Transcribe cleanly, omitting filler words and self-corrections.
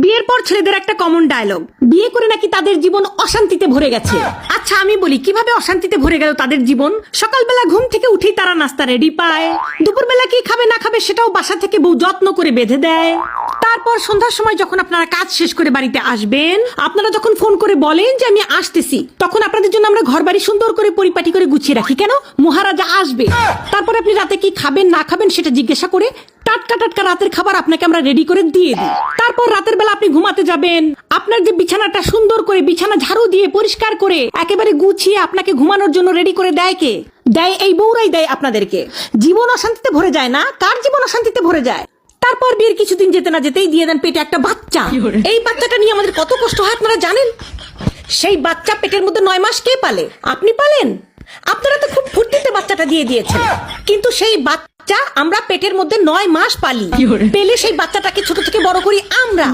বিয়ের পর ছেলেদের একটা কমন ডায়লগ, বিয়ে করে নাকি তাদের জীবন অশান্তিতে ভরে গেছে। আচ্ছা আমি বলি, কিভাবে অশান্তিতে ভরে গেল তাদের জীবন? সকালবেলা ঘুম থেকে উঠেই তারা নাস্তা রেডি পায়, দুপুরবেলা কি খাবে না খাবে সেটাও বাসা থেকে বউ যত্ন করে বেঁধে দেয়। তারপর সন্ধ্যার সময় যখন আপনারা কাজ শেষ করে বাড়িতে আসবেন, আপনারা যখন ফোন করে বলেন যে আমি আসতেছি, তখন আপনাদের জন্য আমরা ঘর বাড়ি সুন্দর করে পরিপাটি করে গুছিয়ে রাখি। কেন? মহারাজা আসবে। তারপর আপনি রাতে কি খাবেন না খাবেন সেটা জিজ্ঞাসা করে টাটকা টাটকা রাতের খাবার আপনাকে আমরা রেডি করে দিয়ে দিই। তারপর রাতের বেলা আপনি ঘুমাতে যাবেন, আপনার যে বিছানাটা সুন্দর করে বিছানা ঝাড়ু দিয়ে পরিষ্কার করে একেবারে গুছিয়ে আপনাকে ঘুমানোর জন্য রেডি করে দেয় কে? দেয় এই বউরাই দেয় আপনাদেরকে। জীবন অশান্তিতে ভরে যায় না? কার জীবন অশান্তিতে ভরে যায়? তারপর বিয়ের কিছুদিন যেতে না যেতেই দিয়ে দেন পেটে একটা বাচ্চা। এই বাচ্চাটা নিয়ে আমাদের কত কষ্ট হয় আপনারা জানেন? সেই বাচ্চা পেটের মধ্যে 9 মাস কে পালে? আপনি পালেন? আপনারা তো খুব ফুর্তিতে বাচ্চাটা দিয়ে দিয়েছেন, কিন্তু সেই বাচ্চা আমরা পেটের মধ্যে 9 মাস পালি। পেলে সেই বাচ্চাটাকে ছোট থেকে বড় করি আমরা।